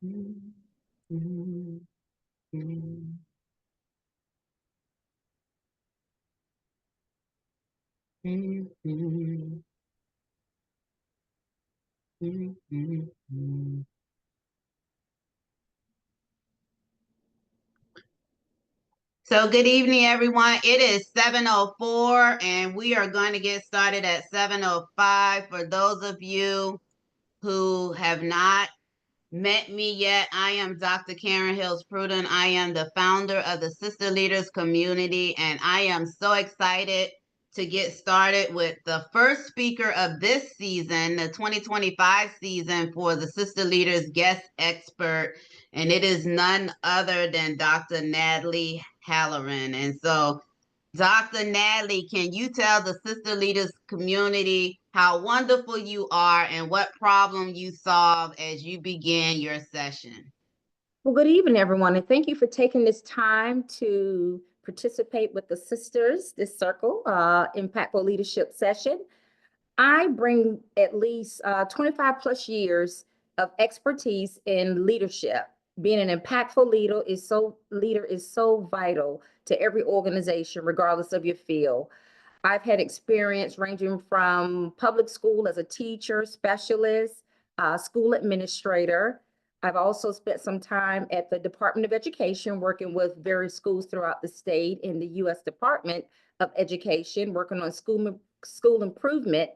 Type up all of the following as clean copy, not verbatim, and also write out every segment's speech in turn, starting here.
So good evening, everyone. It is 7:04, and we are going to get started at 7:05. For those of you who have not met me yet, I am Dr. Karen Hills Pruden. I am the founder of the Sister Leaders Community, and I am so excited to get started with the first speaker of this season, the 2025 season, for the Sister Leaders guest expert, and it is none other than Dr. Natalie Halloran. And so, Dr. Natalie, can you tell the Sister Leaders community how wonderful you are and what problem you solve as you begin your session? Well, good evening, everyone, and thank you for taking this time to participate with the sisters, this circle, impactful leadership session. I bring at least 25 plus years of expertise in leadership. Being an impactful leader is so vital to every organization, regardless of your field. I've had experience ranging from public school as a teacher, specialist, school administrator. I've also spent some time at the Department of Education working with various schools throughout the state in the U.S. Department of Education, working on school improvement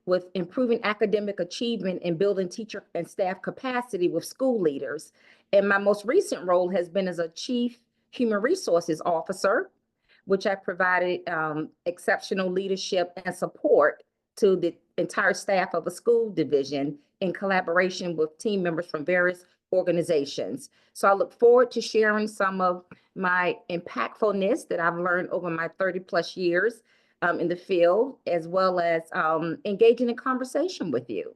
with improving academic achievement and building teacher and staff capacity with school leaders. And my most recent role has been as a Chief Human Resources Officer, which I provided exceptional leadership and support to the entire staff of a school division in collaboration with team members from various organizations. So I look forward to sharing some of my impactfulness that I've learned over my 30 plus years in the field, as well as engaging in conversation with you.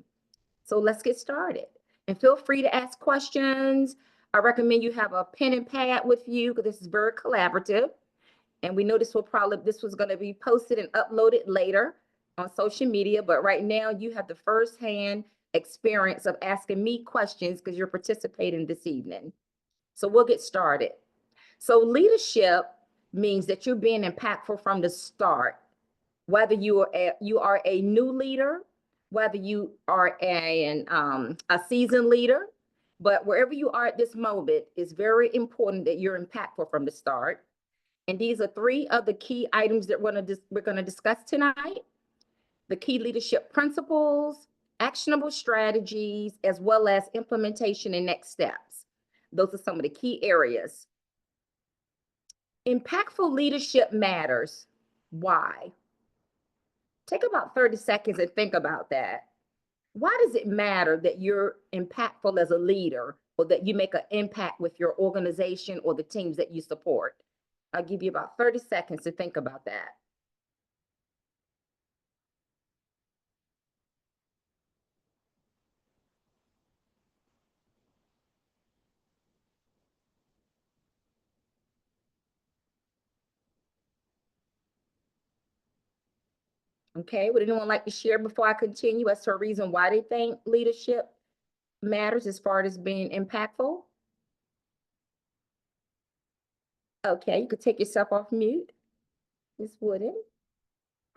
So let's get started. And feel free to ask questions. I recommend you have a pen and pad with you because this is very collaborative. And we know this was going to be posted and uploaded later on social media, but right now you have the firsthand experience of asking me questions because you're participating this evening. So we'll get started. So leadership means that you're being impactful from the start, whether you are a new leader, whether you are a seasoned leader, but wherever you are at this moment, it's very important that you're impactful from the start. And these are three of the key items that we're going to discuss tonight: the key leadership principles, actionable strategies, as well as implementation and next steps. Those are some of the key areas. Impactful leadership matters. Why? Take about 30 seconds and think about that. Why does it matter that you're impactful as a leader or that you make an impact with your organization or the teams that you support? I'll give you about 30 seconds to think about that. Okay, would anyone like to share before I continue as to a reason why they think leadership matters as far as being impactful? Okay, you could take yourself off mute, Ms. Wooden.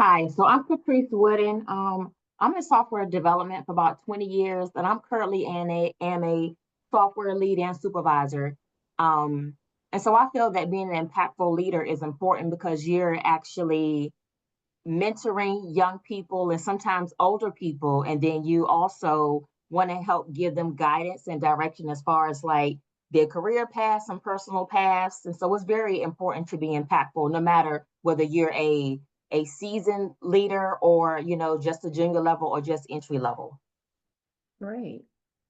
Hi, so I'm Caprice Wooden. I'm in software development for about 20 years, and I'm currently am a software lead and supervisor. And so I feel that being an impactful leader is important because you're actually mentoring young people and sometimes older people, and then you also want to help give them guidance and direction as far as like their career paths and personal paths. And so it's very important to be impactful, no matter whether you're a seasoned leader or, you know, just a junior level or just entry level. Right.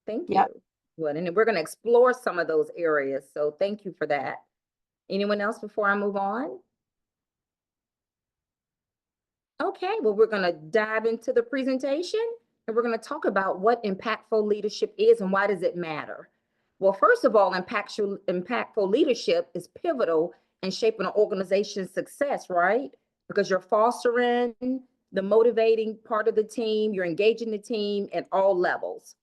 Thank you. Yep. Well, and we're going to explore some of those areas. So thank you for that. Anyone else before I move on? Okay, well, we're going to dive into the presentation and we're going to talk about what impactful leadership is and why does it matter. Well, first of all, impactful leadership is pivotal in shaping an organization's success, right? Because you're fostering the motivating part of the team, you're engaging the team at all levels.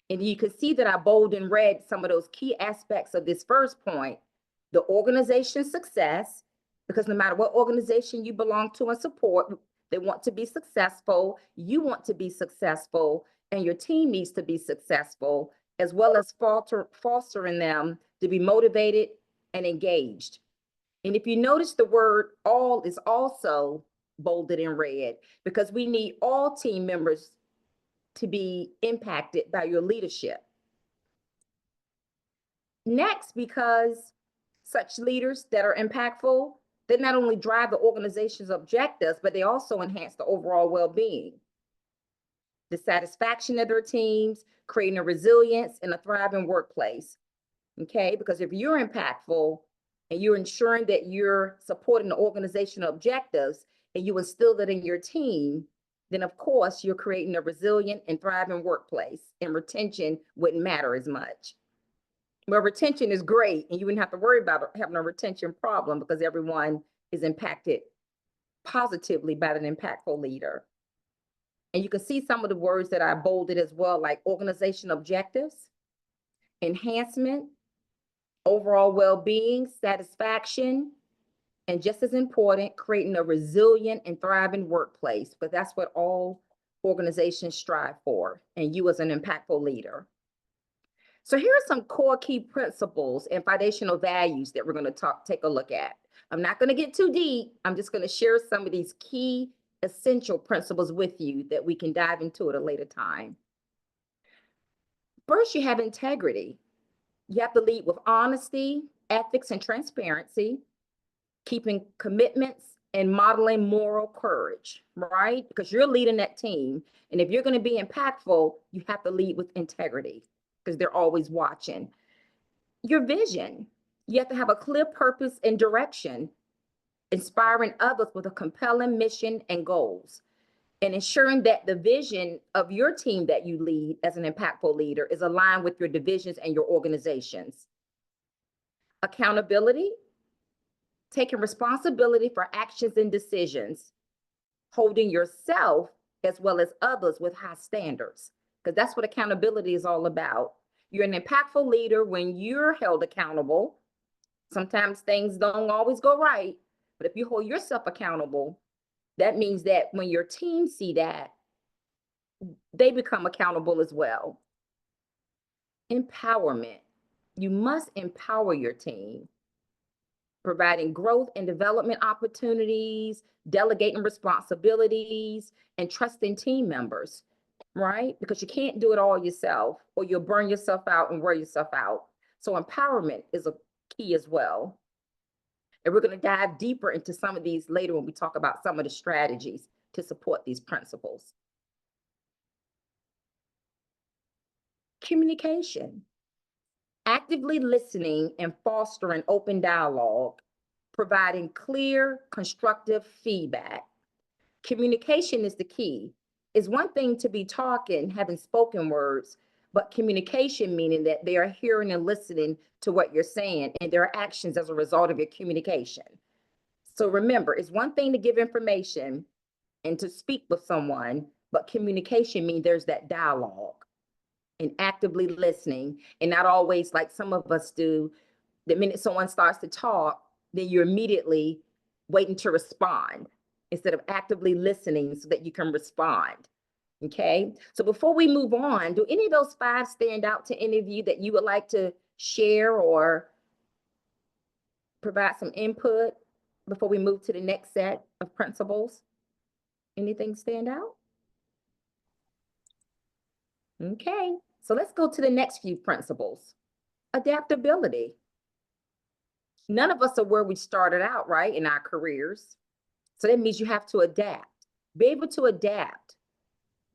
And you can see that I bold and red some of those key aspects of this first point, the organization success, because no matter what organization you belong to and support, they want to be successful, you want to be successful, and your team needs to be successful, as well as fostering them to be motivated and engaged. And if you notice, the word all is also bolded in red, because we need all team members to be impacted by your leadership. Next, because such leaders that are impactful, they not only drive the organization's objectives, but they also enhance the overall well-being, the satisfaction of their teams, creating a resilience and a thriving workplace. Okay, because if you're impactful and you're ensuring that you're supporting the organizational objectives and you instill that in your team, then of course you're creating a resilient and thriving workplace, and retention wouldn't matter as much. Well, retention is great, and you wouldn't have to worry about having a retention problem because everyone is impacted positively by an impactful leader. And you can see some of the words that I bolded as well, like organization objectives, enhancement, overall well-being, satisfaction, and just as important, creating a resilient and thriving workplace, because that's what all organizations strive for, and you as an impactful leader. So here are some core key principles and foundational values that we're going to take a look at. I'm not going to get too deep. I'm just going to share some of these key essential principles with you that we can dive into at a later time. First, you have integrity. You have to lead with honesty, ethics, and transparency, keeping commitments and modeling moral courage, right? Because you're leading that team. And if you're going to be impactful, you have to lead with integrity because they're always watching. Your vision. You have to have a clear purpose and direction, inspiring others with a compelling mission and goals, and ensuring that the vision of your team that you lead as an impactful leader is aligned with your divisions and your organizations. Accountability, taking responsibility for actions and decisions, holding yourself as well as others with high standards, because that's what accountability is all about. You're an impactful leader when you're held accountable. Sometimes things don't always go right, but if you hold yourself accountable, that means that when your team see that, they become accountable as well. Empowerment. You must empower your team, providing growth and development opportunities, delegating responsibilities, and trusting team members, right? Because you can't do it all yourself, or you'll burn yourself out and wear yourself out. So empowerment is a key as well. And we're going to dive deeper into some of these later when we talk about some of the strategies to support these principles. Communication. Actively listening and fostering open dialogue, providing clear, constructive feedback. Communication is the key. It's one thing to be talking, having spoken words, but communication meaning that they are hearing and listening to what you're saying, and there are actions as a result of your communication. So remember, it's one thing to give information and to speak with someone, but communication means there's that dialogue and actively listening, and not always like some of us do. The minute someone starts to talk, then you're immediately waiting to respond instead of actively listening so that you can respond. Okay, so before we move on, do any of those 5 stand out to any of you that you would like to share or provide some input before we move to the next set of principles? Anything stand out? Okay, so let's go to the next few principles. Adaptability. None of us are where we started out, right, in our careers. So that means you have to adapt, be able to adapt,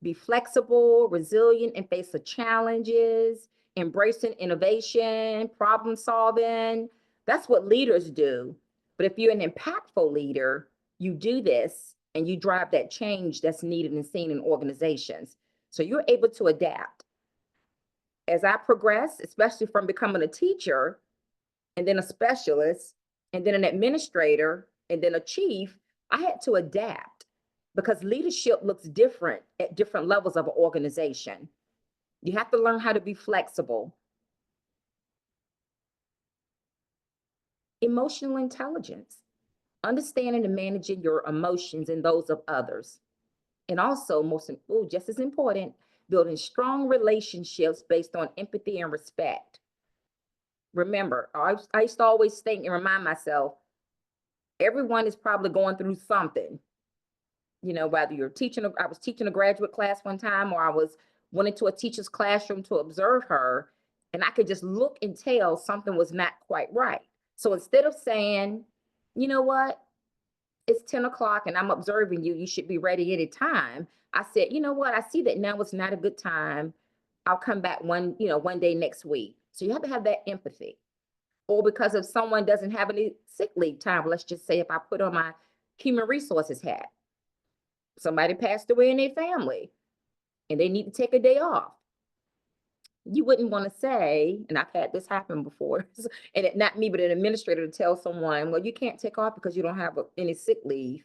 be flexible, resilient, and face the challenges, embracing innovation, problem solving. That's what leaders do. But if you're an impactful leader, you do this and you drive that change that's needed and seen in organizations. So you're able to adapt. As I progress, especially from becoming a teacher and then a specialist and then an administrator and then a chief, I had to adapt because leadership looks different at different levels of an organization. You have to learn how to be flexible. Emotional intelligence, understanding and managing your emotions and those of others. And also, just as important, building strong relationships based on empathy and respect. Remember, I used to always think and remind myself, everyone is probably going through something. You know, whether you're teaching, I was teaching a graduate class one time, or went into a teacher's classroom to observe her, and I could just look and tell something was not quite right. So instead of saying, you know what, it's 10 o'clock and I'm observing you, you should be ready any time, I said, you know what, I see that now it's not a good time. I'll come back one day next week. So you have to have that empathy. Or because if someone doesn't have any sick leave time, let's just say if I put on my human resources hat, somebody passed away in their family and they need to take a day off. You wouldn't want to say, and I've had this happen before, and not me, but an administrator to tell someone, well, you can't take off because you don't have any sick leave,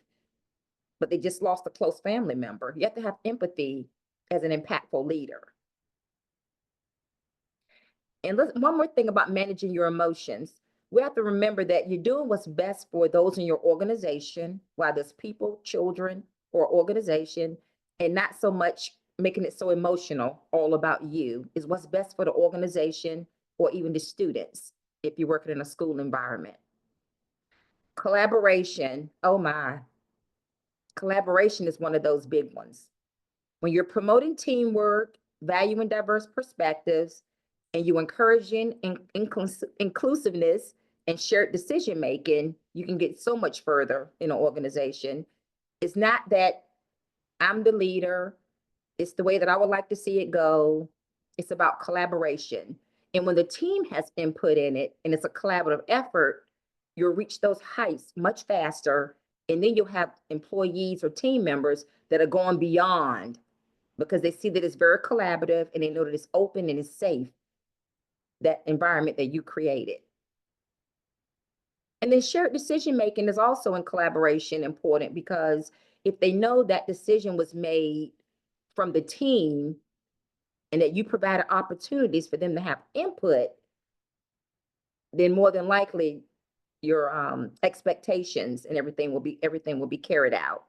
but they just lost a close family member. You have to have empathy as an impactful leader. And one more thing about managing your emotions. We have to remember that you're doing what's best for those in your organization, whether it's people, children, or organization, and not so much making it so emotional, all about you, is what's best for the organization or even the students if you're working in a school environment. Collaboration, oh my. Collaboration is one of those big ones. When you're promoting teamwork, valuing diverse perspectives, and you encouraging inclusiveness and shared decision making, you can get so much further in an organization. It's not that I'm the leader, it's the way that I would like to see it go. It's about collaboration. And when the team has input in it and it's a collaborative effort, you'll reach those heights much faster. And then you'll have employees or team members that are going beyond because they see that it's very collaborative and they know that it's open and it's safe, that environment that you created. And then shared decision making is also in collaboration important, because if they know that decision was made from the team and that you provided opportunities for them to have input, then more than likely your expectations and everything will be carried out.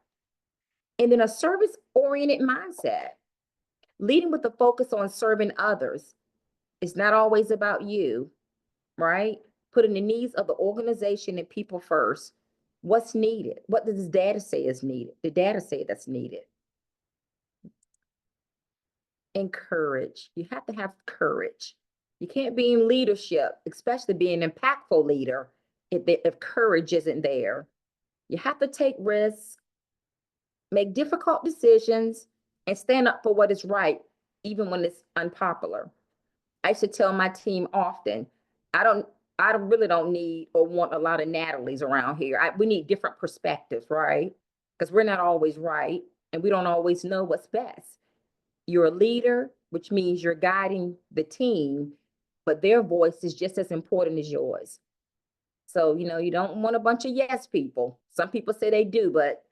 And then a service-oriented mindset, leading with the focus on serving others. It's not always about you, right? Putting the needs of the organization and people first. What's needed? What does this data say is needed? The data say that's needed. And courage. You have to have courage. You can't be in leadership, especially be an impactful leader, if courage isn't there. You have to take risks, make difficult decisions, and stand up for what is right, even when it's unpopular. I should tell my team often, I really don't need or want a lot of Natalies around here. We need different perspectives, right? Because we're not always right, and we don't always know what's best. You're a leader, which means you're guiding the team, but their voice is just as important as yours. So, you don't want a bunch of yes people. Some people say they do, but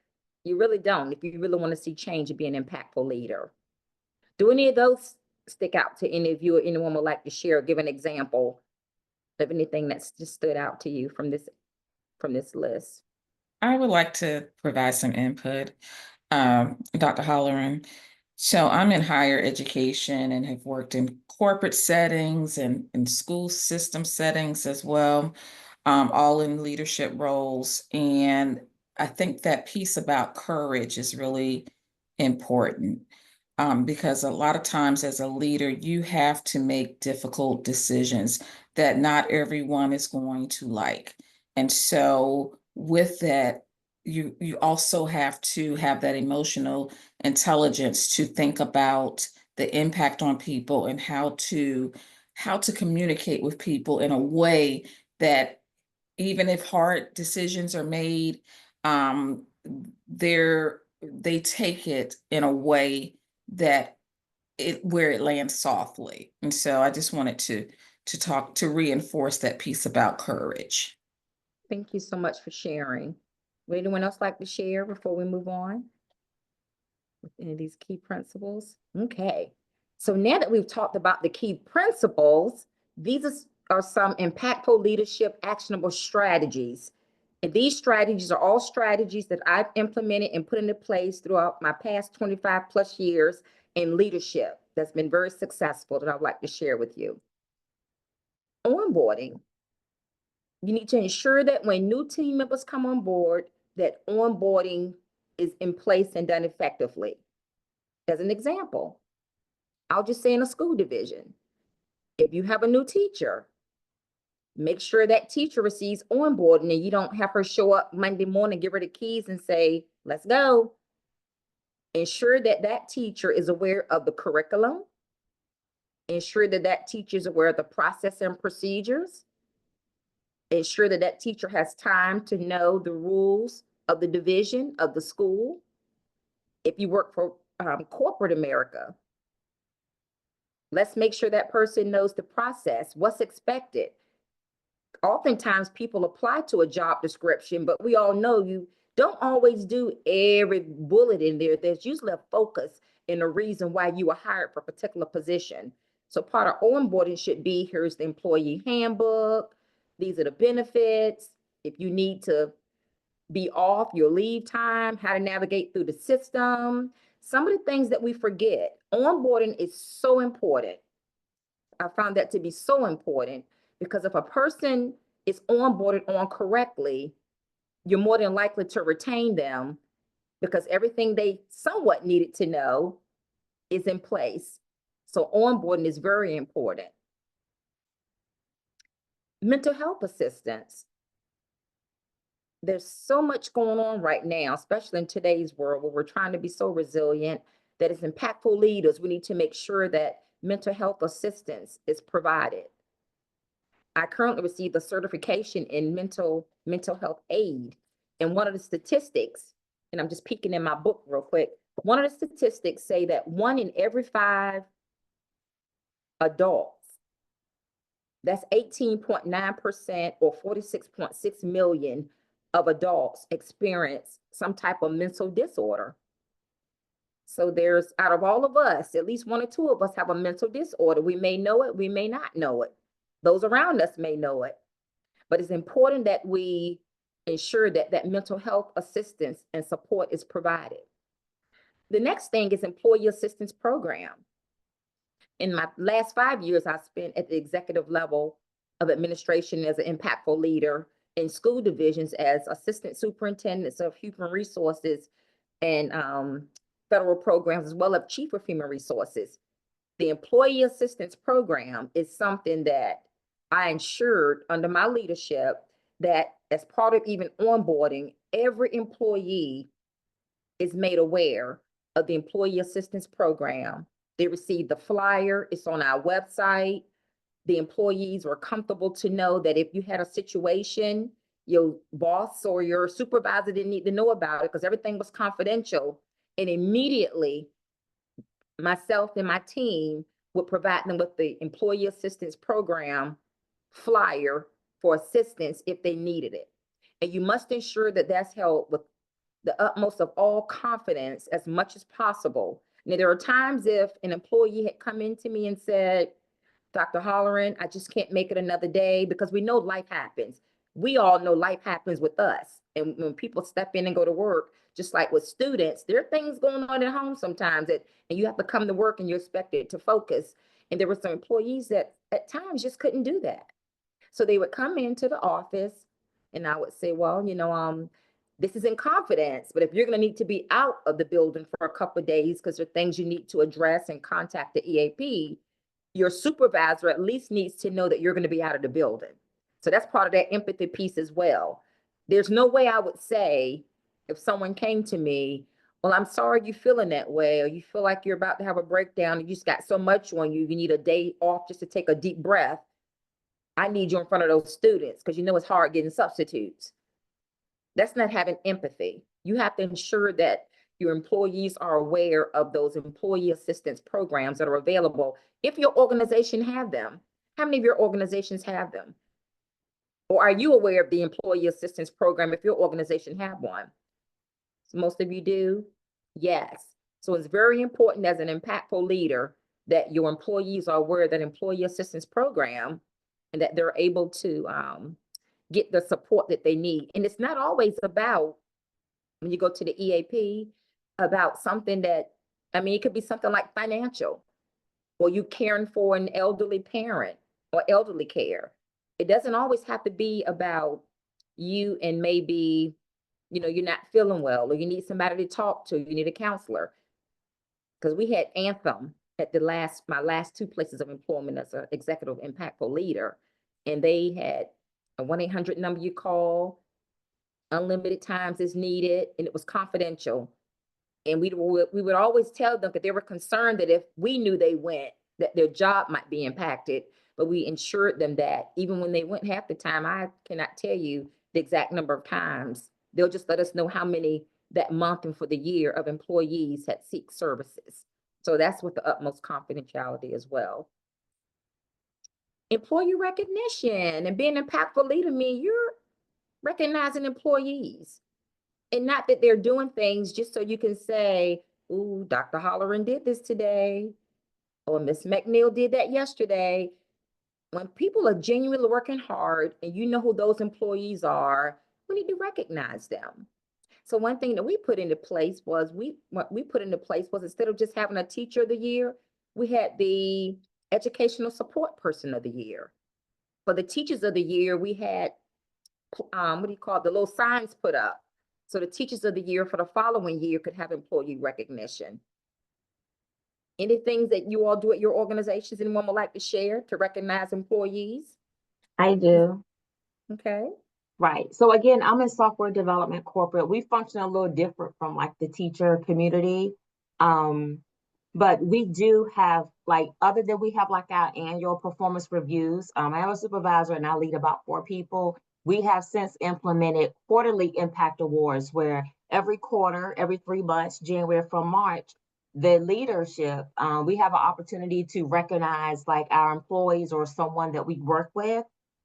you really don't if you really want to see change and be an impactful leader. Do any of those stick out to any of you, or anyone would like to share, give an example of anything that's just stood out to you from this list? I would like to provide some input, Dr. Halloran. So I'm in higher education and have worked in corporate settings and in school system settings as well, all in leadership roles. And I think that piece about courage is really important, because a lot of times as a leader, you have to make difficult decisions that not everyone is going to like. And so with that, you also have to have that emotional intelligence to think about the impact on people and how to communicate with people in a way that even if hard decisions are made, they take it in a way that where it lands softly. And so I just wanted to reinforce that piece about courage. Thank you so much for sharing. Would anyone else like to share before we move on with any of these key principles? Okay. So now that we've talked about the key principles, these are some impactful leadership actionable strategies. And these strategies are all strategies that I've implemented and put into place throughout my past 25 plus years in leadership that's been very successful that I'd like to share with you. Onboarding. You need to ensure that when new team members come on board, that onboarding is in place and done effectively. As an example, I'll just say in a school division, if you have a new teacher, make sure that teacher receives onboarding and you don't have her show up Monday morning, give her the keys and say, let's go. Ensure that that teacher is aware of the curriculum. Ensure that that teacher is aware of the process and procedures. Ensure that that teacher has time to know the rules of the division of the school. If you work for corporate America, let's make sure that person knows the process, what's expected. Oftentimes people apply to a job description, but we all know you don't always do every bullet in there. There's usually a focus and a reason why you were hired for a particular position. So part of onboarding should be, here's the employee handbook. These are the benefits. If you need to be off your leave time, how to navigate through the system. Some of the things that we forget. Onboarding is so important. I found that to be so important because if a person is onboarded on correctly, you're more than likely to retain them because everything they somewhat needed to know is in place. So onboarding is very important. Mental health assistance. There's so much going on right now, especially in today's world where we're trying to be so resilient, that as impactful leaders, we need to make sure that mental health assistance is provided. I currently received a certification in mental health aid. And one of the statistics, and I'm just peeking in my book real quick, one of the statistics say that 1 in every 5 adults, that's 18.9% or 46.6 million of adults experience some type of mental disorder. So there's, out of all of us, at least 1 or 2 of us have a mental disorder. We may know it, we may not know it. Those around us may know it. But it's important that we ensure that that mental health assistance and support is provided. The next thing is employee assistance program. In my last 5 years, I spent at the executive level of administration as an impactful leader in school divisions as assistant superintendents of human resources and federal programs, as well as chief of human resources. The employee assistance program is something that I ensured under my leadership that as part of even onboarding, every employee is made aware of the employee assistance program. They receive the flyer, it's on our website. The employees were comfortable to know that if you had a situation, your boss or your supervisor didn't need to know about it because everything was confidential. And immediately, myself and my team would provide them with the employee assistance program flyer for assistance if they needed it. And you must ensure that that's held with the utmost of all confidence as much as possible. Now, there are times if an employee had come into me and said, Dr. Halloran, I just can't make it another day, because we know life happens. We all know life happens with us. And when people step in and go to work, just like with students, there are things going on at home sometimes and you have to come to work and you're expected to focus. And there were some employees that at times just couldn't do that. So they would come into the office and I would say, well, this is in confidence, but if you're going to need to be out of the building for a couple of days because there are things you need to address and contact the EAP, your supervisor at least needs to know that you're going to be out of the building. So that's part of that empathy piece as well. There's no way I would say, if someone came to me, well, I'm sorry you're feeling that way, or you feel like you're about to have a breakdown and you just got so much on you, you need a day off just to take a deep breath. I need you in front of those students because it's hard getting substitutes. That's not having empathy. You have to ensure that your employees are aware of those employee assistance programs that are available if your organization have them. How many of your organizations have them? Or are you aware of the employee assistance program if your organization have one? So most of you do? Yes. So it's very important as an impactful leader that your employees are aware of that employee assistance program and that they're able to get the support that they need. And it's not always about, when you go to the EAP, about something that, I mean, it could be something like financial, or you caring for an elderly parent or elderly care. It doesn't always have to be about you and maybe, you know, you're not feeling well or you need somebody to talk to, you need a counselor. Because we had Anthem at my last two places of employment as an executive impactful leader. And they had a 1-800 number you call, unlimited times as needed, and it was confidential. And we would always tell them that they were concerned that if we knew they went, that their job might be impacted. But we ensured them that even when they went half the time, I cannot tell you the exact number of times. They'll just let us know how many that month and for the year of employees had seek services. So that's with the utmost confidentiality as well. Employee recognition and being an impactful leader mean you're recognizing employees. And not that they're doing things just so you can say, ooh, Dr. Halloran did this today, or Miss McNeil did that yesterday. When people are genuinely working hard and you know who those employees are, we need to recognize them. So one thing that we put into place was, instead of just having a teacher of the year, we had the educational support person of the year. For the teachers of the year, we had, the little signs put up. So the teachers of the year for the following year could have employee recognition. Any things that you all do at your organizations anyone would like to share to recognize employees? I do. Okay. Right. So again, I'm in software development corporate. We function a little different from like the teacher community. But we do have, like, other than we have like our annual performance reviews, I am a supervisor and I lead about 4 people. We have since implemented quarterly impact awards where every quarter, every 3 months, January from March, the leadership, we have an opportunity to recognize like our employees or someone that we work with.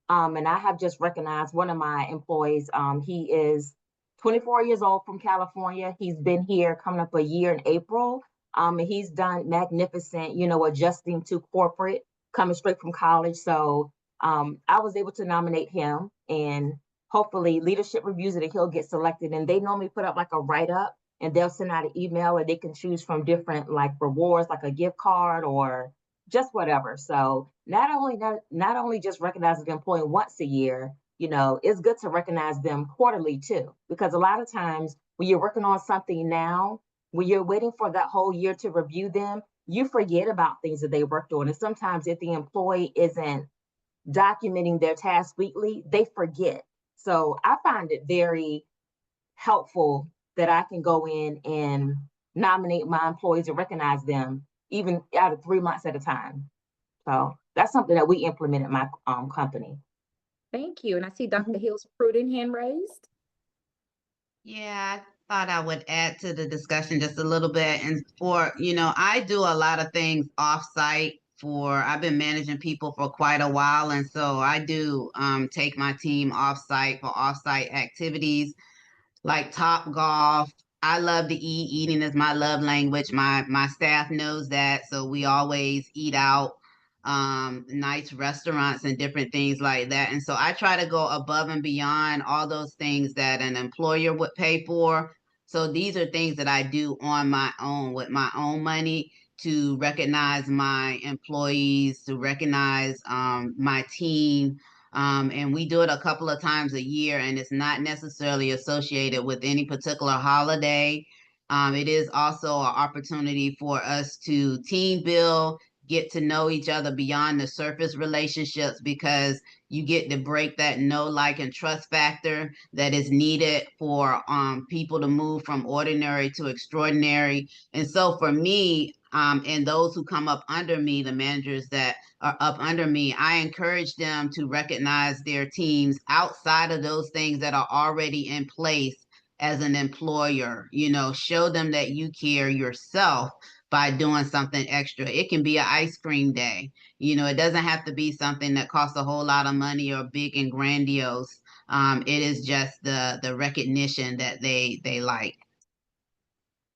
And I have just recognized one of my employees. He is 24 years old from California. He's been here coming up a year in April. And he's done magnificent, you know, adjusting to corporate, coming straight from college. So I was able to nominate him, and hopefully leadership reviews it and he'll get selected. And they normally put up like a write-up and they'll send out an email, or they can choose from different like rewards, like a gift card or just whatever. So not only just recognizing the employee once a year, you know, it's good to recognize them quarterly too, because a lot of times when you're working on something now, when you're waiting for that whole year to review them, you forget about things that they worked on. And sometimes if the employee isn't documenting their tasks weekly, they forget. So I find it very helpful that I can go in and nominate my employees and recognize them even out of 3 months at a time. So that's something that we implement at my company. Thank you. And I see Dr. Hills Pruden hand raised. Yeah, I thought I would add to the discussion just a little bit. And I do a lot of things off-site. I've been managing people for quite a while. And so I do take my team off-site for off-site activities like Top Golf. I love to eat. Eating is my love language. My staff knows that. So we always eat out, nice restaurants and different things like that. And so I try to go above and beyond all those things that an employer would pay for. So these are things that I do on my own with my own money to recognize my employees, to recognize my team. And we do it a couple of times a year, and it's not necessarily associated with any particular holiday. It is also an opportunity for us to team build, get to know each other beyond the surface relationships, because you get to break that know, like, and trust factor that is needed for people to move from ordinary to extraordinary. And so for me, and those who come up under me, the managers that are up under me, I encourage them to recognize their teams outside of those things that are already in place as an employer. Show them that you care yourself by doing something extra. It can be an ice cream day. It doesn't have to be something that costs a whole lot of money or big and grandiose. It is just the recognition that they like.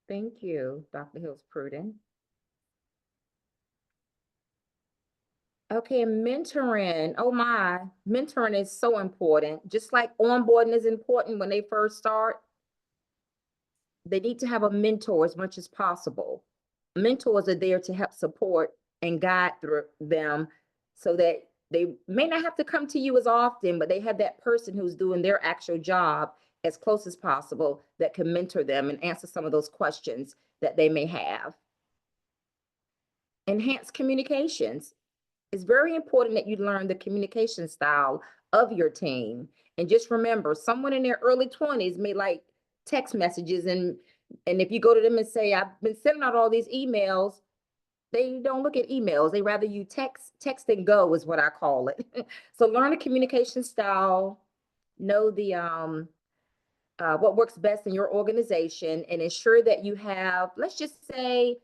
Thank you, Dr. Hills Pruden. Okay, and mentoring. Oh my, mentoring is so important. Just like onboarding is important when they first start, they need to have a mentor as much as possible. Mentors are there to help support and guide through them so that they may not have to come to you as often, but they have that person who's doing their actual job as close as possible that can mentor them and answer some of those questions that they may have. Enhance communications. It's very important that you learn the communication style of your team. And just remember, someone in their early 20s may like text messages, and if you go to them and say, I've been sending out all these emails, they don't look at emails. They rather you text and go is what I call it. So learn the communication style, know the what works best in your organization, and ensure that you have, let's just say,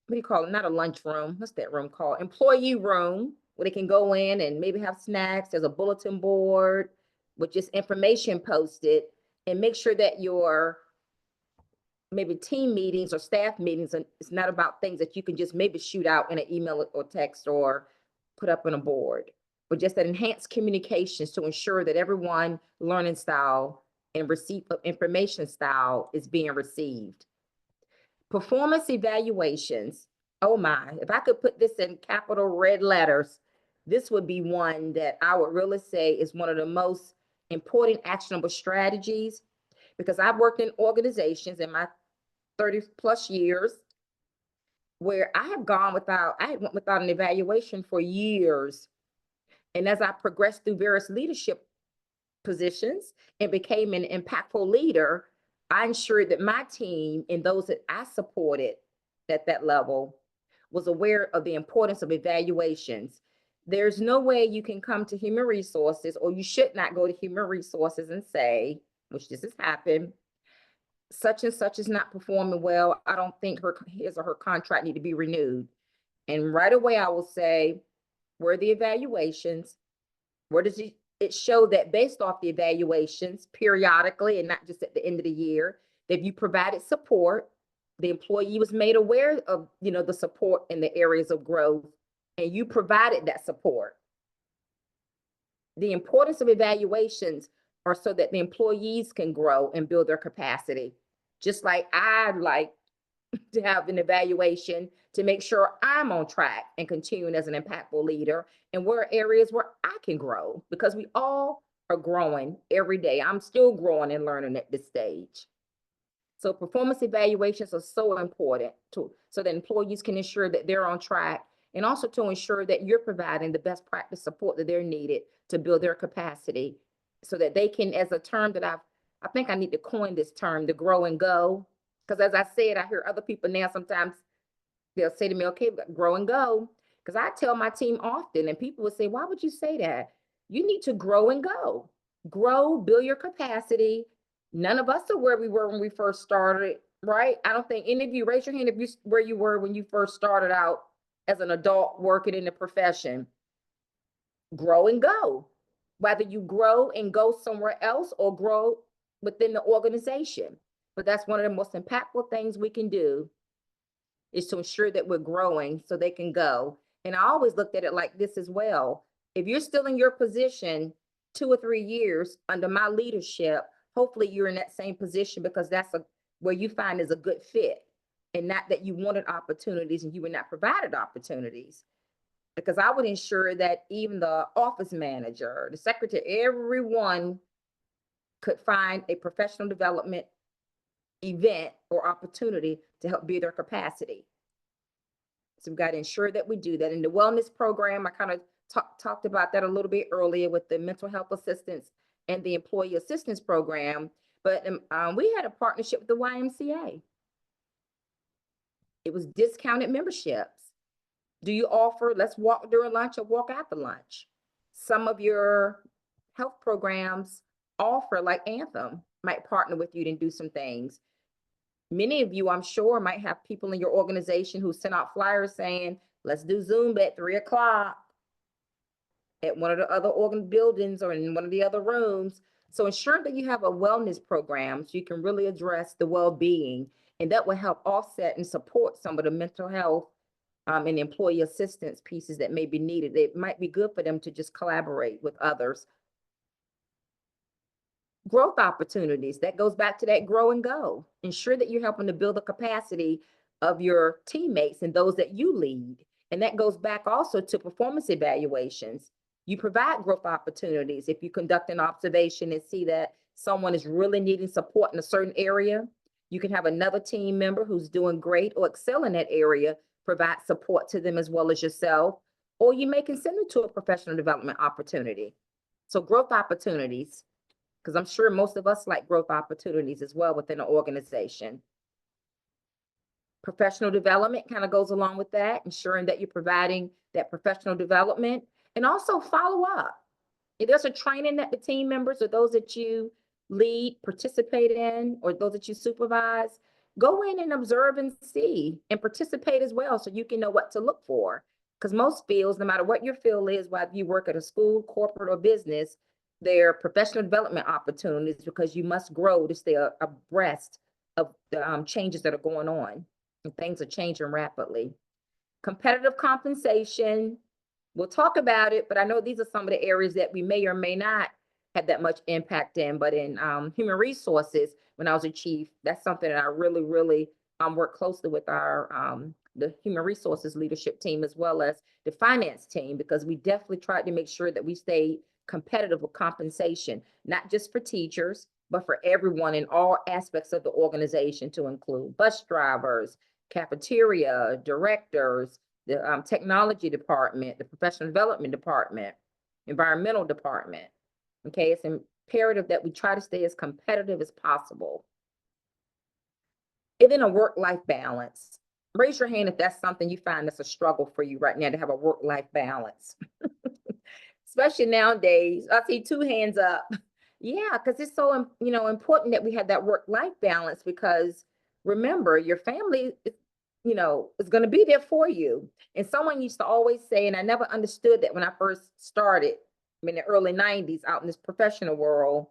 what do you call it? Not a lunchroom. What's that room called? Employee room, where they can go in and maybe have snacks. There's a bulletin board with just information posted, and make sure that your maybe team meetings or staff meetings, and it's not about things that you can just maybe shoot out in an email or text or put up on a board, but just that enhanced communications to ensure that everyone learning style and receipt of information style is being received. Performance evaluations. Oh my, if I could put this in capital red letters, this would be one that I would really say is one of the most important actionable strategies, because I've worked in organizations in my 30 plus years where I went without an evaluation for years. And as I progressed through various leadership positions and became an impactful leader, I ensured that my team and those that I supported at that level was aware of the importance of evaluations. There's no way you can come to human resources, or you should not go to human resources and say, which this has happened, such and such is not performing well. I don't think his or her contract need to be renewed. And right away, I will say, where are the evaluations? Where does it show that based off the evaluations periodically and not just at the end of the year, that you provided support, the employee was made aware of, the support in the areas of growth, and you provided that support. The importance of evaluations are so that the employees can grow and build their capacity. Just like I'd like to have an evaluation to make sure I'm on track and continuing as an impactful leader, and where are areas where I can grow, because we all are growing every day. I'm still growing and learning at this stage. So performance evaluations are so important so that employees can ensure that they're on track, and also to ensure that you're providing the best practice support that they're needed to build their capacity, so that they can, as a term that I think I need to coin this term, the grow and go. Because as I said, I hear other people now, sometimes they'll say to me, okay, grow and go. Because I tell my team often, and people will say, why would you say that? You need to grow and go. Grow, build your capacity. None of us are where we were when we first started, right? I don't think any of you, raise your hand if you where you were when you first started out as an adult working in the profession. Grow and go. Whether you grow and go somewhere else or grow within the organization. But that's one of the most impactful things we can do, is to ensure that we're growing so they can go. And I always looked at it like this as well. If you're still in your position 2 or 3 years under my leadership, hopefully you're in that same position, because that's where you find is a good fit, and not that you wanted opportunities and you were not provided opportunities. Because I would ensure that even the office manager, the secretary, everyone could find a professional development event or opportunity to help build their capacity. So we've got to ensure that we do that. In the wellness program, I kind of talked about that a little bit earlier with the mental health assistance and the employee assistance program. But we had a partnership with the YMCA. It was discounted memberships. Do you offer, let's walk during lunch or walk after lunch? Some of your health programs offer, like Anthem, might partner with you to do some things. Many of you, I'm sure, might have people in your organization who send out flyers saying, let's do Zoom at 3 o'clock at one of the other organ buildings or in one of the other rooms. So ensure that you have a wellness program so you can really address the well-being, and that will help offset and support some of the mental health and employee assistance pieces that may be needed. It might be good for them to just collaborate with others. Growth opportunities, that goes back to that grow and go. Ensure that you're helping to build the capacity of your teammates and those that you lead. And that goes back also to performance evaluations. You provide growth opportunities. If you conduct an observation and see that someone is really needing support in a certain area, you can have another team member who's doing great or excel in that area, provide support to them as well as yourself, or you may consider to a professional development opportunity. So growth opportunities, because I'm sure most of us like growth opportunities as well within an organization. Professional development kind of goes along with that, ensuring that you're providing that professional development, and also follow up. If there's a training that the team members or those that you lead participate in, or those that you supervise, go in and observe and see and participate as well so you can know what to look for. Because most fields, no matter what your field is, whether you work at a school, corporate, or business, there are professional development opportunities because you must grow to stay abreast of the changes that are going on. And things are changing rapidly. Competitive compensation, we'll talk about it, but I know these are some of the areas that we may or may not have that much impact in, but in human resources, when I was a chief, that's something that I really, really work closely with our the human resources leadership team as well as the finance team, because we definitely tried to make sure that we stayed competitive with compensation, not just for teachers, but for everyone in all aspects of the organization, to include bus drivers, cafeteria directors, the technology department, the professional development department, environmental department. Okay, it's imperative that we try to stay as competitive as possible. And then a work-life balance. Raise your hand if that's something you find that's a struggle for you right now, to have a work-life balance. Especially nowadays, I see 2 hands up. Yeah, because it's so important that we have that work-life balance, because remember, your family is going to be there for you. And someone used to always say, and I never understood that when I first started in the early 90s out in this professional world,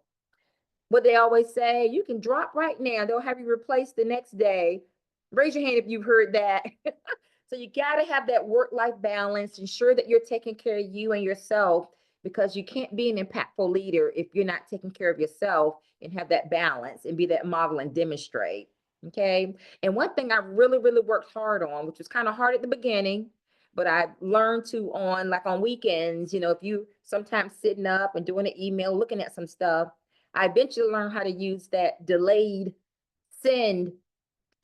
what they always say, you can drop right now, they'll have you replaced the next day. Raise your hand if you've heard that. So you got to have that work-life balance, ensure that you're taking care of you and yourself, because you can't be an impactful leader if you're not taking care of yourself and have that balance and be that model and demonstrate. Okay. And one thing I really, really worked hard on, which was kind of hard at the beginning, but I learned to on weekends, if you sometimes sitting up and doing an email, looking at some stuff, I eventually learned how to use that delayed send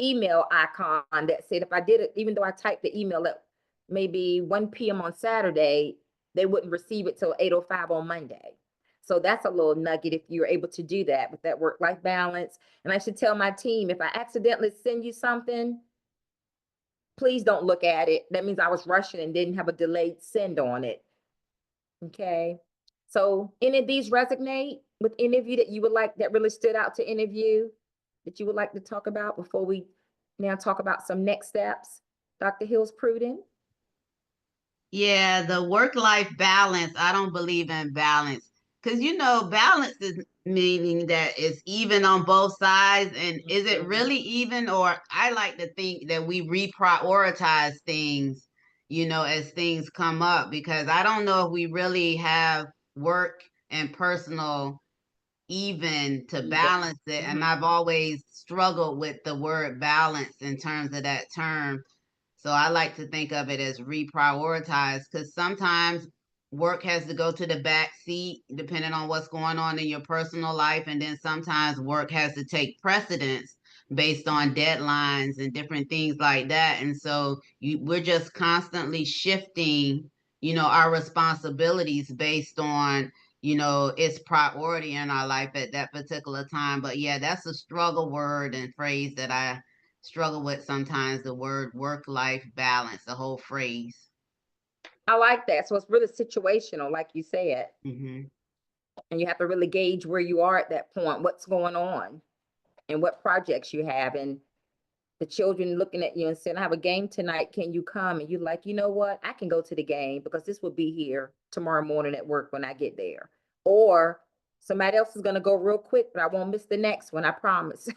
email icon that said if I did it, even though I typed the email at maybe 1 p.m. on Saturday, they wouldn't receive it till 8:05 on Monday. So that's a little nugget if you're able to do that with that work-life balance. And I should tell my team, if I accidentally send you something, please don't look at it. That means I was rushing and didn't have a delayed send on it. Okay. So any of these resonate with any of you that you would like, that really stood out to any of you that you would like to talk about before we now talk about some next steps? Dr. Hills Pruden? Yeah, the work-life balance, I don't believe in balance. Because, balance is meaning that it's even on both sides. And is it really even? Or I like to think that we reprioritize things, as things come up. Because I don't know if we really have work and personal even to balance it. And I've always struggled with the word balance in terms of that term. So I like to think of it as reprioritize, because sometimes work has to go to the back seat depending on what's going on in your personal life. And then sometimes work has to take precedence based on deadlines and different things like that. And so we're just constantly shifting, our responsibilities based on, its priority in our life at that particular time. But yeah, that's a struggle word and phrase that I struggle with sometimes, the word work-life balance, the whole phrase. I like that. So it's really situational, like you said. Mm-hmm. And you have to really gauge where you are at that point, what's going on and what projects you have. And the children looking at you and saying, I have a game tonight, can you come? And you're like, you know what? I can go to the game because this will be here tomorrow morning at work when I get there. Or somebody else is going to go real quick, but I won't miss the next one, I promise.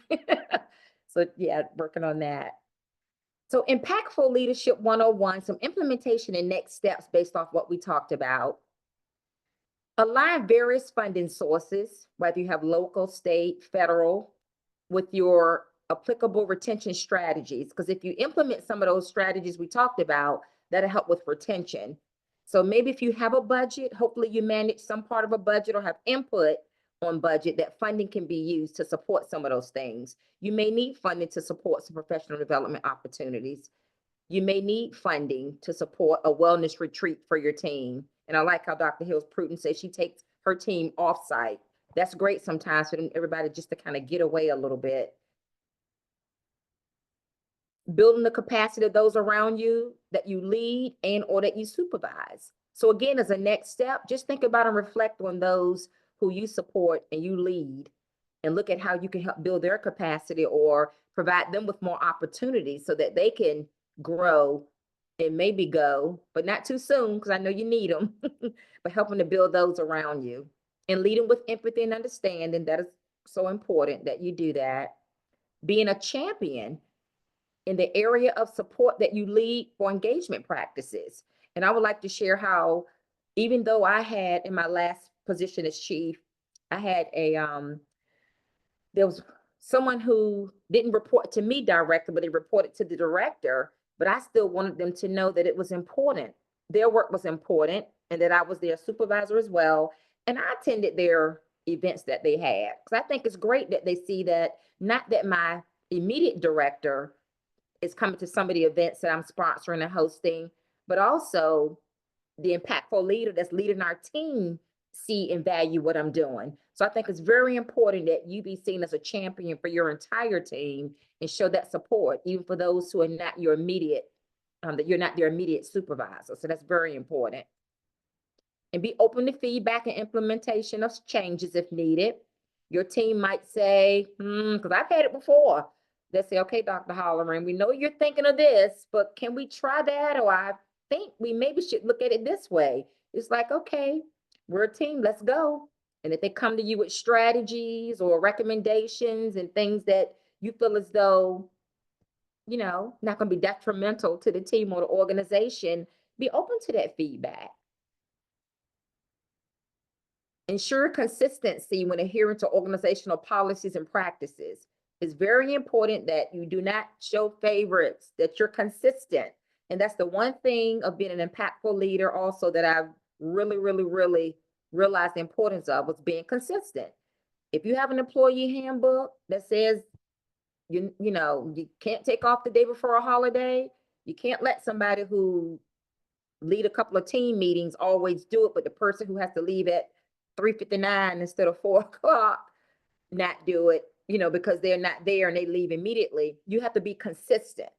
So yeah, working on that. So impactful leadership 101, some implementation and next steps based off what we talked about. Align various funding sources, whether you have local, state, federal, with your applicable retention strategies. Because if you implement some of those strategies we talked about, that'll help with retention. So maybe if you have a budget, hopefully you manage some part of a budget or have input on budget, that funding can be used to support some of those things. You may need funding to support some professional development opportunities. You may need funding to support a wellness retreat for your team. And I like how Dr. Hills Pruden says she takes her team offsite. That's great sometimes for everybody just to kind of get away a little bit. Building the capacity of those around you that you lead and or that you supervise. So again, as a next step, just think about and reflect on those who you support and you lead, and look at how you can help build their capacity or provide them with more opportunities so that they can grow and maybe go, but not too soon, because I know you need them, but helping to build those around you and leading with empathy and understanding. That is so important that you do that. Being a champion in the area of support that you lead for engagement practices. And I would like to share how, even though I had in my last position as chief, I had there was someone who didn't report to me directly, but they reported to the director, but I still wanted them to know that it was important. Their work was important and that I was their supervisor as well. And I attended their events that they had, because I think it's great that they see that, not that my immediate director is coming to some of the events that I'm sponsoring and hosting, but also the impactful leader that's leading our team see and value what I'm doing. So I think it's very important that you be seen as a champion for your entire team and show that support, even for those who are not your immediate, that you're not their immediate supervisor. So that's very important. And be open to feedback and implementation of changes if needed. Your team might say, because I've had it before. They say, okay, Dr. Halloran, we know you're thinking of this, but can we try that? Or I think we maybe should look at it this way. It's like, okay, we're a team, let's go. And if they come to you with strategies or recommendations and things that you feel as though, not going to be detrimental to the team or the organization, be open to that feedback. Ensure consistency when adhering to organizational policies and practices. It's very important that you do not show favorites, that you're consistent. And that's the one thing of being an impactful leader also that I've really, really, really realized the importance of, was being consistent. If you have an employee handbook that says, you can't take off the day before a holiday, you can't let somebody who lead a couple of team meetings always do it, but the person who has to leave at 3:59 instead of 4 o'clock not do it, because they're not there and they leave immediately. You have to be consistent.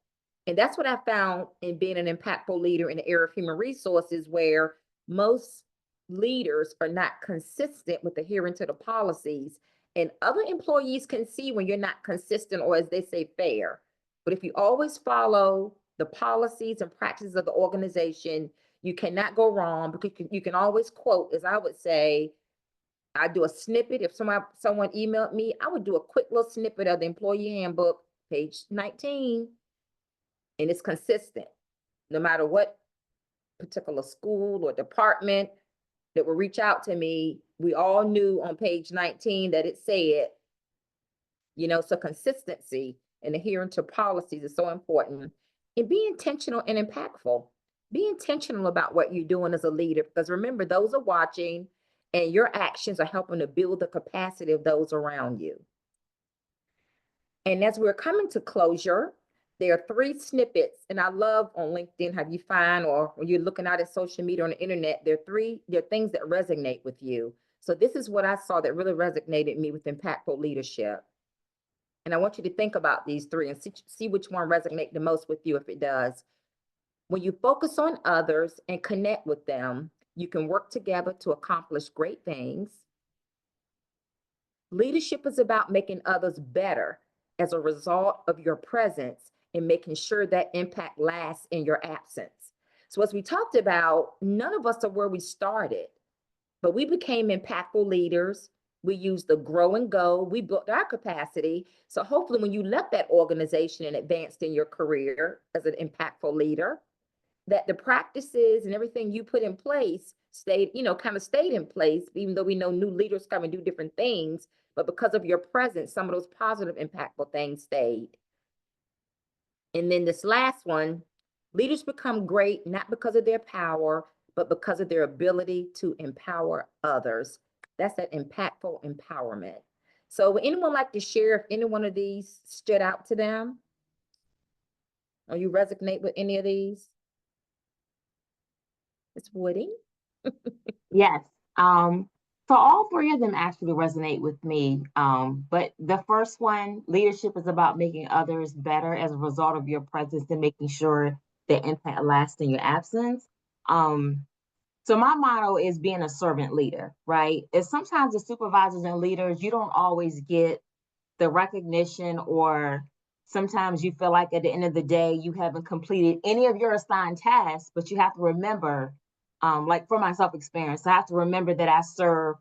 And that's what I found in being an impactful leader in the area of human resources, where most leaders are not consistent with adhering to the policies. And other employees can see when you're not consistent, or as they say, fair. But if you always follow the policies and practices of the organization, you cannot go wrong, because you can always quote, as I would say, I do a snippet. If someone emailed me, I would do a quick little snippet of the employee handbook, page 19, and it's consistent. No matter what particular school or department that will reach out to me, we all knew on page 19 that it said, so consistency and adhering to policies is so important. And be intentional and impactful. Be intentional about what you're doing as a leader, because remember, those are watching, and your actions are helping to build the capacity of those around you. And as we're coming to closure, there are 3 snippets, and I love on LinkedIn how you find, or when you're looking out at social media on the internet, there are things that resonate with you. So this is what I saw that really resonated me with impactful leadership. And I want you to think about these 3 and see which one resonates the most with you, if it does. When you focus on others and connect with them, you can work together to accomplish great things. Leadership is about making others better as a result of your presence and making sure that impact lasts in your absence. So as we talked about, none of us are where we started, but we became impactful leaders We use the grow and go. We built our capacity. So hopefully when you left that organization and advanced in your career as an impactful leader, that the practices and everything you put in place stayed, kind of stayed in place, even though we know new leaders come and do different things. But because of your presence, some of those positive, impactful things stayed. And then this last one, leaders become great not because of their power, but because of their ability to empower others. That's that impactful empowerment. So would anyone like to share if any one of these stood out to them? Or you resonate with any of these? Ms. Woody? Yes. So all three of them actually resonate with me. But the first one, leadership is about making others better as a result of your presence and making sure the impact lasts in your absence. So my motto is being a servant leader, right? And sometimes the supervisors and leaders, you don't always get the recognition, or sometimes you feel like at the end of the day, you haven't completed any of your assigned tasks, but you have to remember, like for my self-experience, I have to remember that I serve,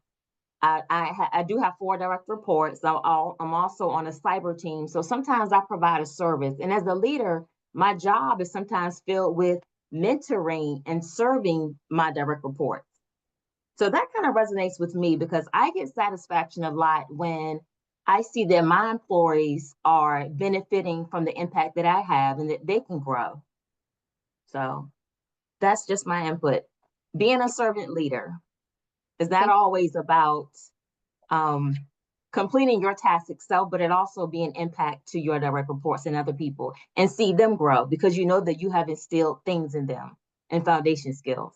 I do have 4 direct reports. So I'm also on a cyber team. So sometimes I provide a service. And as a leader, my job is sometimes filled with mentoring and serving my direct reports. So that kind of resonates with me because I get satisfaction a lot when I see that my employees are benefiting from the impact that I have and that they can grow. So that's just my input. Being a servant leader is not always about completing your task itself, but it also be an impact to your direct reports and other people and see them grow because you know that you have instilled things in them and foundation skills.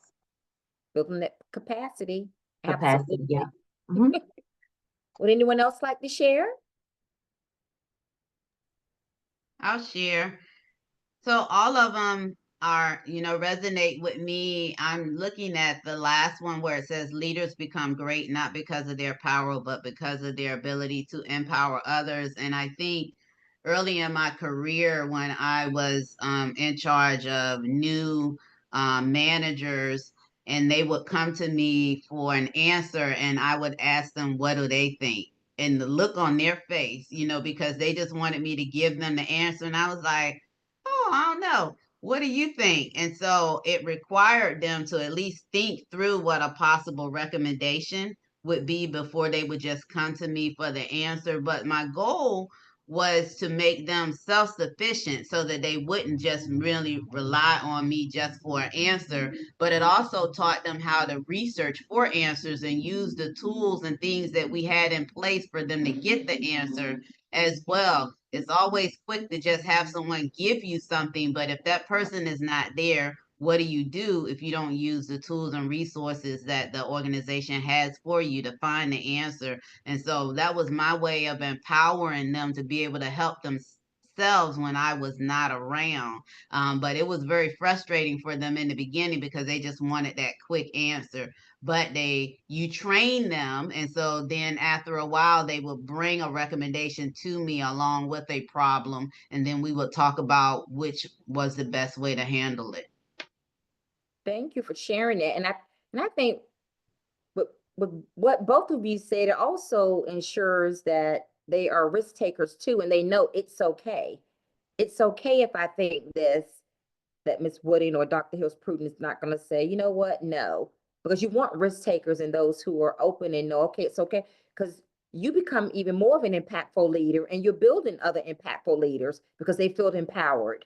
Building that capacity. Capacity, Absolutely. yeah. Mm-hmm. Would anyone else like to share? I'll share. So all of them are, resonate with me. I'm looking at the last one where it says leaders become great not because of their power, but because of their ability to empower others. And I think early in my career, when I was in charge of new managers, and they would come to me for an answer, and I would ask them, what do they think? And the look on their face, because they just wanted me to give them the answer. And I was like, oh, I don't know. What do you think? And so it required them to at least think through what a possible recommendation would be before they would just come to me for the answer. But my goal was to make them self-sufficient so that they wouldn't just really rely on me just for an answer, but it also taught them how to research for answers and use the tools and things that we had in place for them to get the answer as well. It's always quick to just have someone give you something, but if that person is not there, what do you do if you don't use the tools and resources that the organization has for you to find the answer? And so that was my way of empowering them to be able to help themselves when I was not around. But it was very frustrating for them in the beginning because they just wanted that quick answer. But you train them, and so then after a while they would bring a recommendation to me along with a problem, and then we would talk about which was the best way to handle it. Thank you for sharing that. And I think with what both of you said, it also ensures that they are risk takers too, and they know it's okay. It's okay if I think this, that Ms. Wooding or Dr. Hills Pruden is not going to say, you know what, no, because you want risk takers and those who are open and know, okay, it's okay, because you become even more of an impactful leader and you're building other impactful leaders because they feel empowered.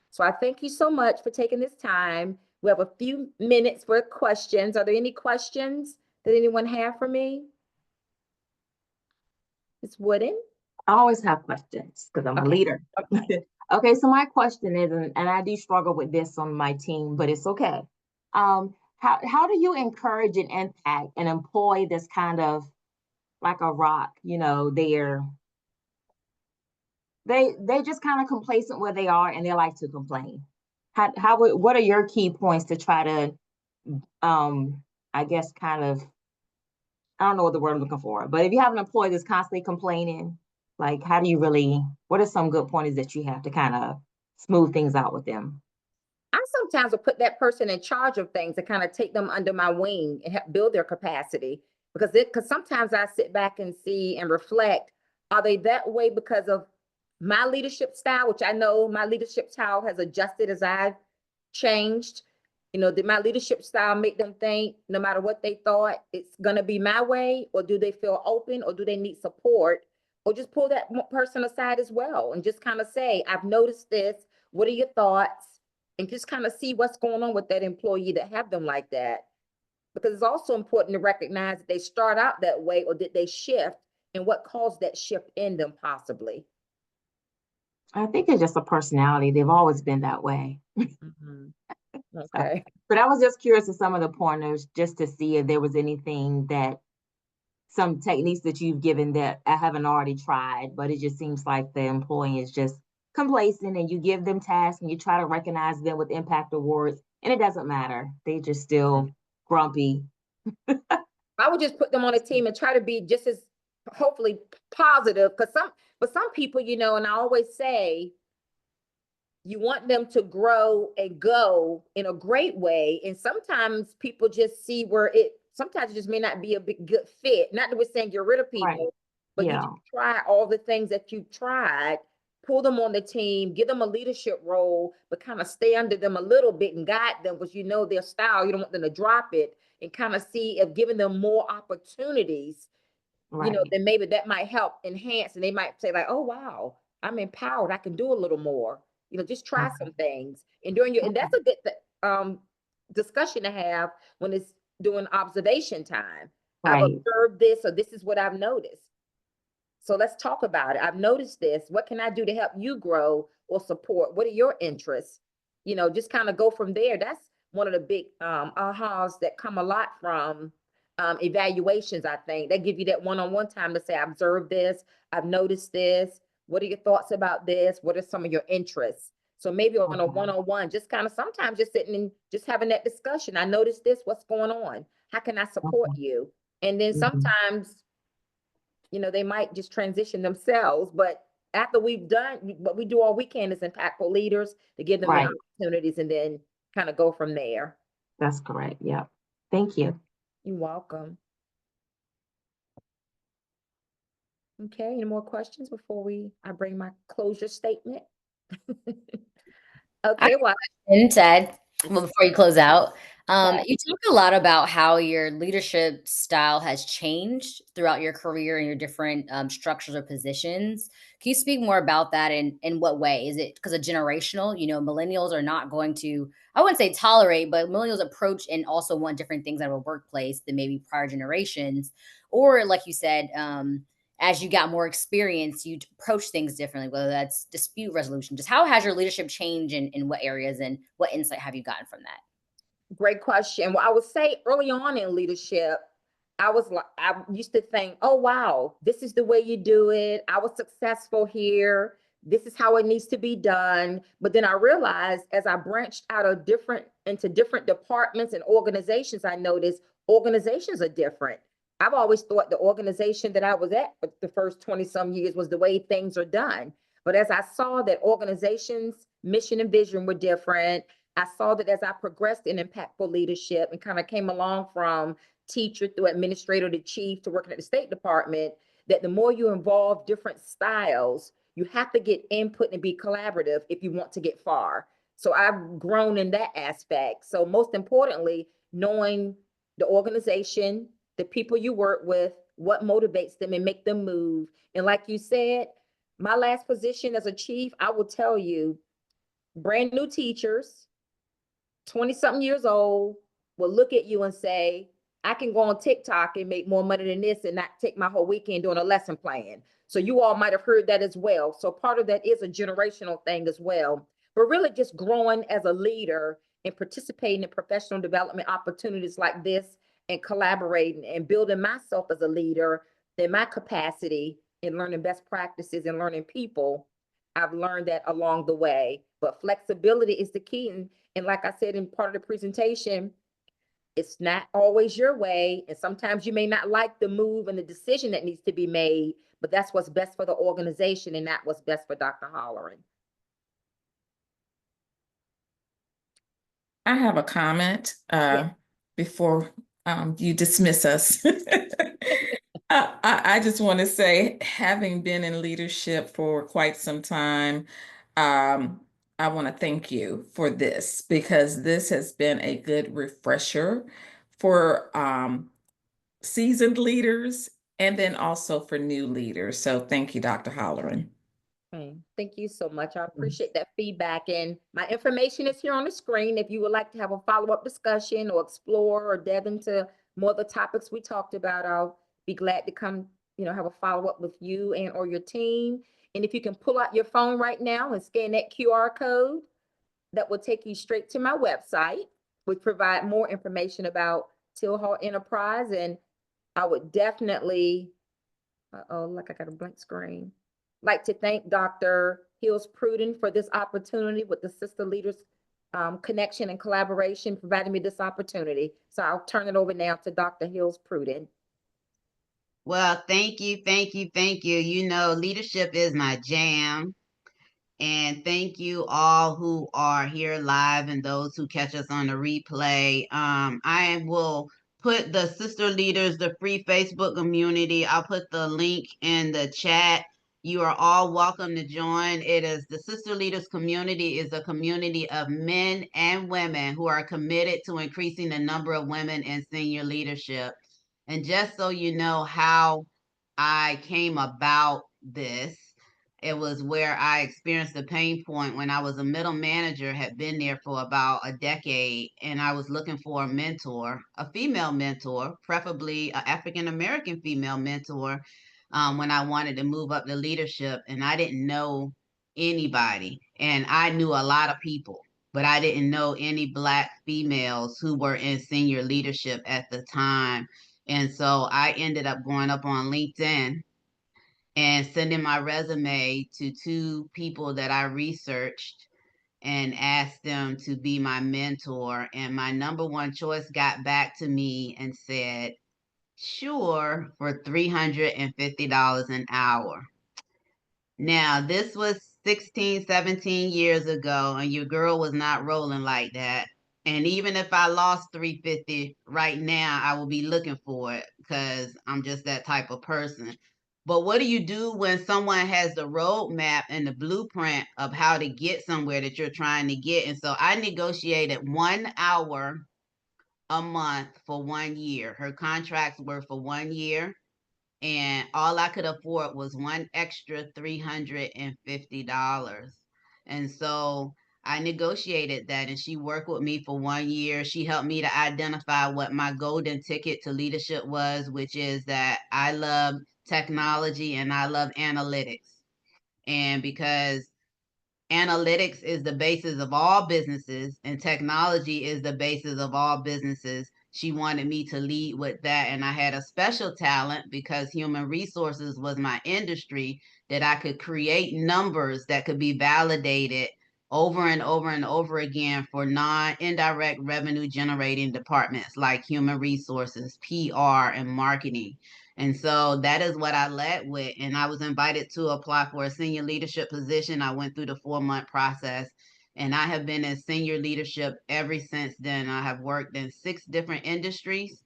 So I thank you so much for taking this time. We have a few minutes for questions. Are there any questions that anyone have for me? Ms. Wooden? I always have questions because I'm a leader. Okay, so my question is, and I do struggle with this on my team, but it's okay. How do you encourage and impact an employee that's kind of like a rock? They just kind of complacent where they are and they like to complain. What are your key points to try to I guess kind of, I don't know what the word I'm looking for, but if you have an employee that's constantly complaining, like what are some good pointers that you have to kind of smooth things out with them? I sometimes will put that person in charge of things to kind of take them under my wing and help build their capacity. Because sometimes I sit back and see and reflect, are they that way because of my leadership style, which I know my leadership style has adjusted as I've changed? You know, did my leadership style make them think no matter what they thought, it's gonna be my way? Or do they feel open, or do they need support? Or just pull that person aside as well and just kind of say, I've noticed this, what are your thoughts? And just kind of see what's going on with that employee that have them like that. Because it's also important to recognize that they start out that way, or did they shift, and what caused that shift in them possibly. I think it's just a personality. They've always been that way. Okay. But I was just curious of some of the pointers, just to see if there was anything that, some techniques that you've given that I haven't already tried, but it just seems like the employee is just complacent, and you give them tasks and you try to recognize them with impact awards, and it doesn't matter. They just still grumpy. I would just put them on a team and try to be just as hopefully positive. Because some people, you know, and I always say, you want them to grow and go in a great way. And sometimes people just see where sometimes it just may not be a good fit. Not that we're saying get rid of people, Right. but Yeah. you just try all the things that you've tried, pull them on the team, give them a leadership role, but kind of stay under them a little bit and guide them, because you know their style. You don't want them to drop it, and kind of see if giving them more opportunities, you know, Right. then maybe that might help enhance, and they might say like, oh, wow, I'm empowered. I can do a little more. You know, just try some things. And and that's a good discussion to have when it's doing observation time. I've Right. observed this, or this is what I've noticed. So let's talk about it. I've noticed this. What can I do to help you grow or support? What are your interests? You know, just kind of go from there. That's one of the big ahas that come a lot from evaluations, I think. They give you that one-on-one time to say, I observed this, I've noticed this. What are your thoughts about this? What are some of your interests? So maybe on a one-on-one, just kind of sometimes just sitting and just having that discussion. I noticed this, what's going on? How can I support you? And then sometimes, you know, they might just transition themselves, but after we've done what we do all weekend is impactful leaders to give them the Right. opportunities, and then kind of go from there. That's correct. Yeah. Thank you. You're welcome. Okay, any more questions before I bring my closure statement? Okay, well, And Ted, well, before you close out, Okay. you talk a lot about how your leadership style has changed throughout your career and your different structures or positions. Can you speak more about that, and in what way? Is it because of generational? You know, millennials are not going to, I wouldn't say tolerate, but millennials approach and also want different things out of a workplace than maybe prior generations. Or like you said, as you got more experience, you approach things differently, whether that's dispute resolution. Just how has your leadership changed, in what areas, and what insight have you gotten from that? Great question. Well, I would say early on in leadership, I used to think, oh, wow, this is the way you do it. I was successful here. This is how it needs to be done. But then I realized, as I branched out into different departments and organizations, I noticed organizations are different. I've always thought the organization that I was at for the first 20 some years was the way things are done. But as I saw that organizations' mission and vision were different, I saw that as I progressed in impactful leadership and kind of came along from teacher through administrator to chief to working at the State Department, that the more you involve different styles, you have to get input and be collaborative if you want to get far. So I've grown in that aspect. So most importantly, knowing the organization, the people you work with, what motivates them and make them move. And like you said, my last position as a chief, I will tell you, brand new teachers, 20 something years old, will look at you and say, I can go on TikTok and make more money than this and not take my whole weekend doing a lesson plan. So you all might have heard that as well. So part of that is a generational thing as well. But really just growing as a leader and participating in professional development opportunities like this, and collaborating and building myself as a leader in my capacity in learning best practices and learning people. I've learned that along the way, but flexibility is the key. And like I said in part of the presentation, it's not always your way. And sometimes you may not like the move and the decision that needs to be made, but that's what's best for the organization and not what's best for Dr. Halloran. I have a comment before You dismiss us. I just want to say, having been in leadership for quite some time, I want to thank you for this because this has been a good refresher for seasoned leaders and then also for new leaders. So thank you, Dr. Halloran. Okay, thank you so much. I appreciate that feedback. And my information is here on the screen. If you would like to have a follow-up discussion or explore or delve into more of the topics we talked about, I'll be glad to come, have a follow-up with you and or your team. And if you can pull out your phone right now and scan that QR code, that will take you straight to my website, which provide more information about Till Hall Enterprise. And I would definitely, like I got a blank screen. Like to thank Dr. Hills Pruden for this opportunity with the Sister Leaders connection and collaboration, providing me this opportunity. So I'll turn it over now to Dr. Hills Pruden. Well, thank you, thank you, thank you. You know, leadership is my jam. And thank you all who are here live and those who catch us on the replay. I will put the Sister Leaders, the free Facebook community, I'll put the link in the chat. You are all welcome to join. It is the Sister Leaders community is a community of men and women who are committed to increasing the number of women in senior leadership. And just so you know how I came about this, it was where I experienced the pain point when I was a middle manager, had been there for about a decade, and I was looking for a mentor, a female mentor, preferably an African American female mentor, when I wanted to move up to leadership. And I didn't know anybody, and I knew a lot of people, but I didn't know any Black females who were in senior leadership at the time. And so I ended up going up on LinkedIn and sending my resume to two people that I researched and asked them to be my mentor. And my number one choice got back to me and said, sure, for $350 an hour. Now, this was 16, 17 years ago, and your girl was not rolling like that. And even if I lost 350 right now, I will be looking for it because I'm just that type of person. But what do you do when someone has the roadmap and the blueprint of how to get somewhere that you're trying to get? And so I negotiated 1 hour a month for 1 year. Her contracts were for 1 year, and all I could afford was one extra $350. And so I negotiated that, and she worked with me for 1 year. She helped me to identify what my golden ticket to leadership was, which is that I love technology and I love analytics. And because analytics is the basis of all businesses and technology is the basis of all businesses, she wanted me to lead with that. And I had a special talent because human resources was my industry, that I could create numbers that could be validated over and over and over again for non-indirect revenue generating departments like human resources, PR, and marketing. And so that is what I led with. And I was invited to apply for a senior leadership position. I went through the 4-month process, and I have been in senior leadership ever since then. I have worked in 6 different industries.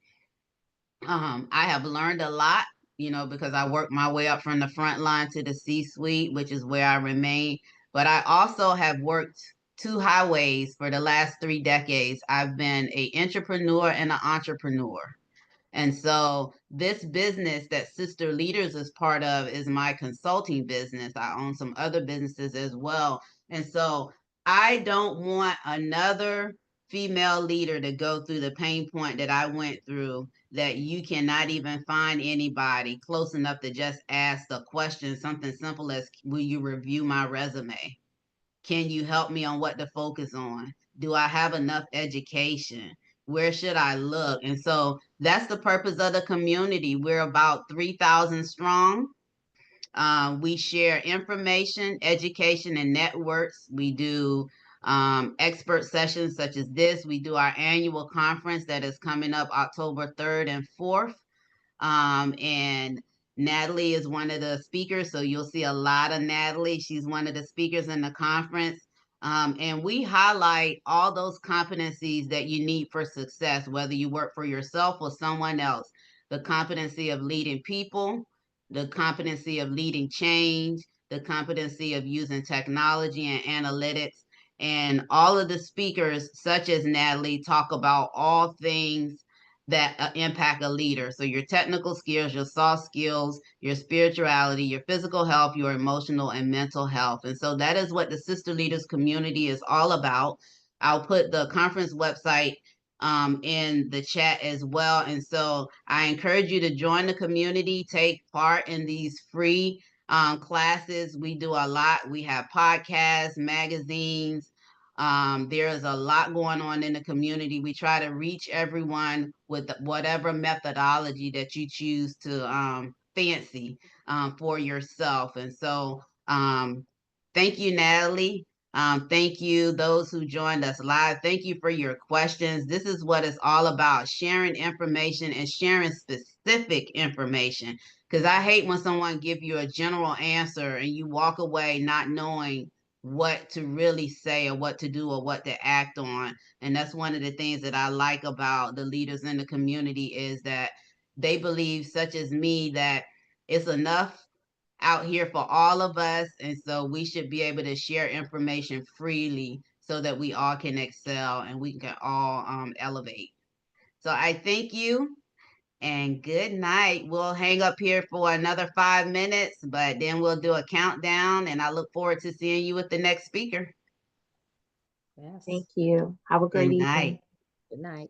I have learned a lot, because I worked my way up from the front line to the C-suite, which is where I remain. But I also have worked 2 highways for the last 3 decades. I've been an entrepreneur and an entrepreneur. And so this business that Sister Leaders is part of is my consulting business. I own some other businesses as well. And so I don't want another female leader to go through the pain point that I went through, that you cannot even find anybody close enough to just ask a question, something simple as, will you review my resume? Can you help me on what to focus on? Do I have enough education? Where should I look? And so that's the purpose of the community. We're about 3,000 strong. We share information, education, and networks. We do expert sessions such as this. We do our annual conference that is coming up October 3rd and 4th. And Natalie is one of the speakers, so you'll see a lot of Natalie. She's one of the speakers in the conference. And we highlight all those competencies that you need for success, whether you work for yourself or someone else. The competency of leading people, the competency of leading change, the competency of using technology and analytics. And all of the speakers, such as Natalie, talk about all things that impact a leader. So your technical skills, your soft skills, your spirituality, your physical health, your emotional and mental health. And so that is what the Sister Leaders community is all about. I'll put the conference website in the chat as well. And so I encourage you to join the community, take part in these free classes. We do a lot. We have podcasts, magazines. There is a lot going on in the community. We try to reach everyone with whatever methodology that you choose to fancy for yourself. And so thank you, Natalie. Thank you, those who joined us live. Thank you for your questions. This is what it's all about, sharing information and sharing specific information. Because I hate when someone give you a general answer and you walk away not knowing what to really say or what to do or what to act on. And that's one of the things that I like about the leaders in the community is that they believe, such as me, that it's enough out here for all of us. And so we should be able to share information freely so that we all can excel and we can all elevate. So I thank you and good night. We'll hang up here for another 5 minutes, but then we'll do a countdown and I look forward to seeing you with the next speaker. Yes. Thank you. Have a great Good evening. night. Good night.